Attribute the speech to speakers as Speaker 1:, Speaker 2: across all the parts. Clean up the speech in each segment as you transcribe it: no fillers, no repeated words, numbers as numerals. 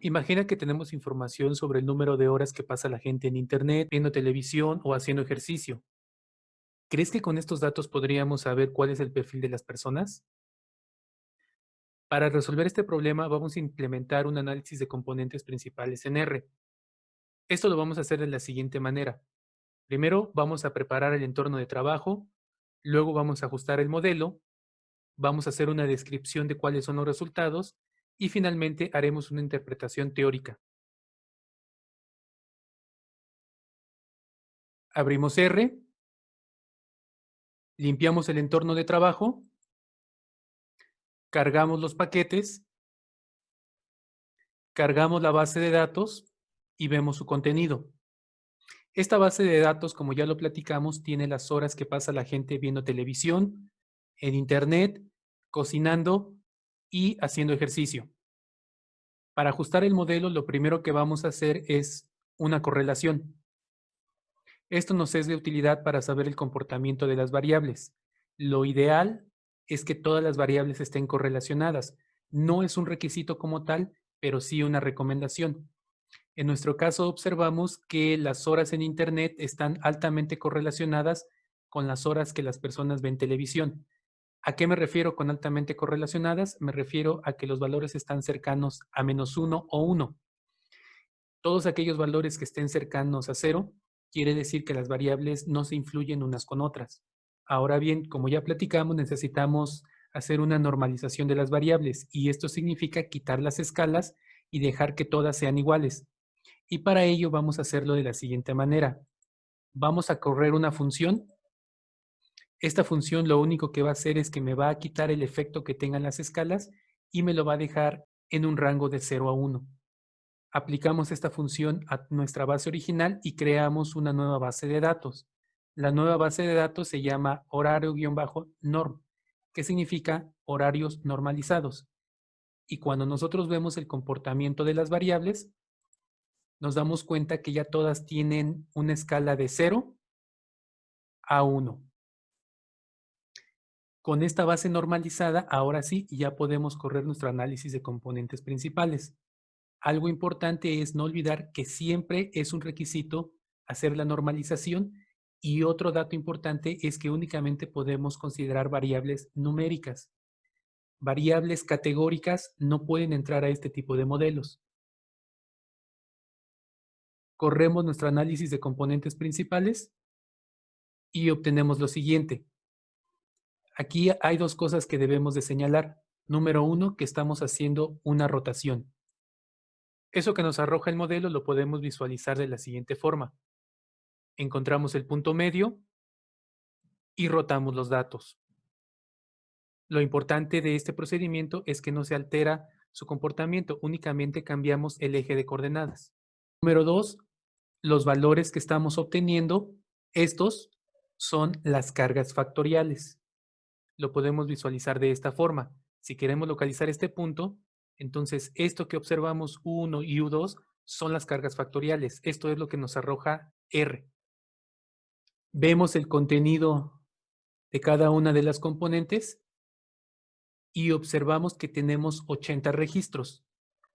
Speaker 1: Imagina que tenemos información sobre el número de horas que pasa la gente en Internet, viendo televisión o haciendo ejercicio. ¿Crees que con estos datos podríamos saber cuál es el perfil de las personas? Para resolver este problema vamos a implementar un análisis de componentes principales en R. Esto lo vamos a hacer de la siguiente manera. Primero vamos a preparar el entorno de trabajo, luego vamos a ajustar el modelo, vamos a hacer una descripción de cuáles son los resultados y finalmente haremos una interpretación teórica. Abrimos R, limpiamos el entorno de trabajo, cargamos los paquetes, cargamos la base de datos y vemos su contenido. Esta base de datos, como ya lo platicamos, tiene las horas que pasa la gente viendo televisión, en Internet, cocinando y haciendo ejercicio. Para ajustar el modelo, lo primero que vamos a hacer es una correlación. Esto nos es de utilidad para saber el comportamiento de las variables. Lo ideal es que todas las variables estén correlacionadas. No es un requisito como tal, pero sí una recomendación. En nuestro caso observamos que las horas en Internet están altamente correlacionadas con las horas que las personas ven televisión. ¿A qué me refiero con altamente correlacionadas? Me refiero a que los valores están cercanos a -1 o 1. Todos aquellos valores que estén cercanos a cero, quiere decir que las variables no se influyen unas con otras. Ahora bien, como ya platicamos, necesitamos hacer una normalización de las variables y esto significa quitar las escalas y dejar que todas sean iguales. Y para ello vamos a hacerlo de la siguiente manera. Vamos a correr una función. Esta función lo único que va a hacer es que me va a quitar el efecto que tengan las escalas y me lo va a dejar en un rango de 0 a 1. Aplicamos esta función a nuestra base original y creamos una nueva base de datos. La nueva base de datos se llama horario-norm, que significa horarios normalizados. Y cuando nosotros vemos el comportamiento de las variables, nos damos cuenta que ya todas tienen una escala de 0 a 1. Con esta base normalizada, ahora sí, ya podemos correr nuestro análisis de componentes principales. Algo importante es no olvidar que siempre es un requisito hacer la normalización y otro dato importante es que únicamente podemos considerar variables numéricas. Variables categóricas no pueden entrar a este tipo de modelos. Corremos nuestro análisis de componentes principales y obtenemos lo siguiente. Aquí hay dos cosas que debemos de señalar. Número uno, que estamos haciendo una rotación. Eso que nos arroja el modelo lo podemos visualizar de la siguiente forma. Encontramos el punto medio y rotamos los datos. Lo importante de este procedimiento es que no se altera su comportamiento, únicamente cambiamos el eje de coordenadas. Número dos, los valores que estamos obteniendo, estos son las cargas factoriales. Lo podemos visualizar de esta forma. Si queremos localizar este punto, entonces esto que observamos U1 y U2 son las cargas factoriales. Esto es lo que nos arroja R. Vemos el contenido de cada una de las componentes y observamos que tenemos 80 registros.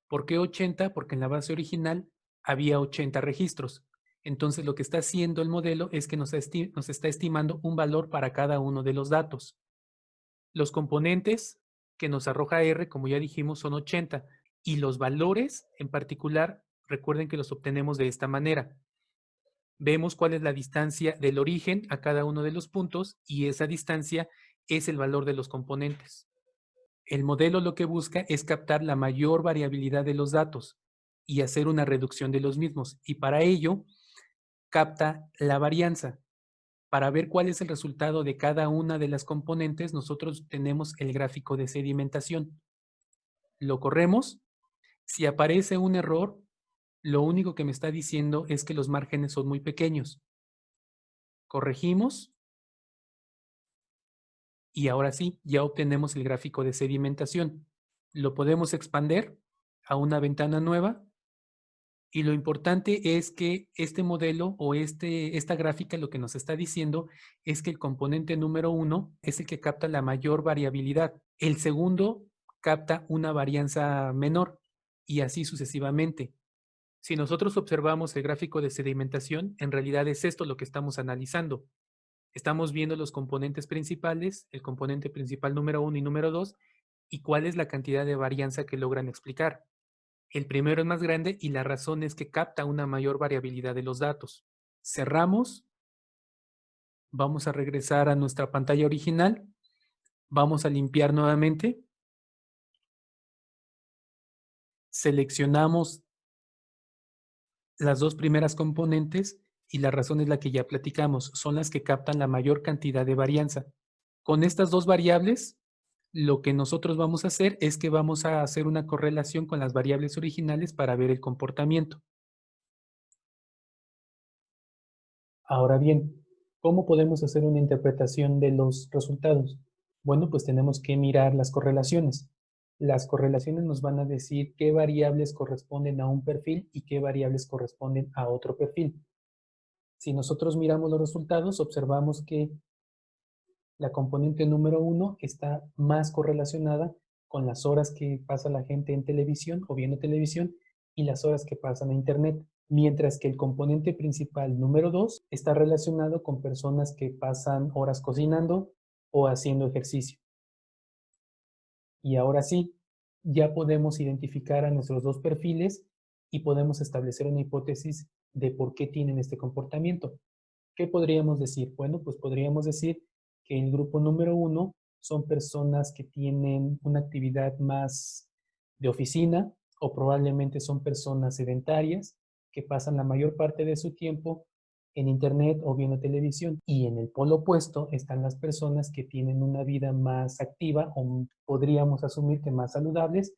Speaker 1: ¿Por qué 80? Porque en la base original había 80 registros. Entonces lo que está haciendo el modelo es que nos está estimando un valor para cada uno de los datos. Los componentes que nos arroja R, como ya dijimos, son 80 y los valores en particular, recuerden que los obtenemos de esta manera. Vemos cuál es la distancia del origen a cada uno de los puntos y esa distancia es el valor de los componentes. El modelo lo que busca es captar la mayor variabilidad de los datos y hacer una reducción de los mismos. Y para ello, capta la varianza. Para ver cuál es el resultado de cada una de las componentes, nosotros tenemos el gráfico de sedimentación. Lo corremos. Si aparece un error, lo único que me está diciendo es que los márgenes son muy pequeños. Corregimos y ahora sí, ya obtenemos el gráfico de sedimentación. Lo podemos expander a una ventana nueva y lo importante es que este modelo o esta gráfica lo que nos está diciendo es que el componente número 1 es el que capta la mayor variabilidad. El segundo capta una varianza menor. y así sucesivamente. Si nosotros observamos el gráfico de sedimentación, en realidad es esto lo que estamos analizando. Estamos viendo los componentes principales, el componente principal número 1 y número 2, y cuál es la cantidad de varianza que logran explicar. El primero es más grande y la razón es que capta una mayor variabilidad de los datos. Cerramos, vamos a regresar a nuestra pantalla original, vamos a limpiar nuevamente, seleccionamos las dos primeras componentes y la razón es la que ya platicamos, son las que captan la mayor cantidad de varianza. Con estas dos variables, lo que nosotros vamos a hacer es que vamos a hacer una correlación con las variables originales para ver el comportamiento. Ahora bien, ¿cómo podemos hacer una interpretación de los resultados? Bueno, pues tenemos que mirar las correlaciones. Las correlaciones nos van a decir qué variables corresponden a un perfil y qué variables corresponden a otro perfil. Si nosotros miramos los resultados, observamos que la componente número 1 está más correlacionada con las horas que pasa la gente en televisión o viendo televisión y las horas que pasan a internet, mientras que el componente principal número 2 está relacionado con personas que pasan horas cocinando o haciendo ejercicio. Y ahora sí, ya podemos identificar a nuestros dos perfiles y podemos establecer una hipótesis de por qué tienen este comportamiento. ¿Qué podríamos decir? Bueno, pues podríamos decir que el grupo número 1 son personas que tienen una actividad más de oficina o probablemente son personas sedentarias que pasan la mayor parte de su tiempo en internet o viendo televisión. Y en el polo opuesto están las personas que tienen una vida más activa o podríamos asumir que más saludables,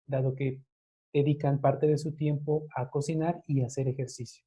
Speaker 1: dado que dedican parte de su tiempo a cocinar y a hacer ejercicio.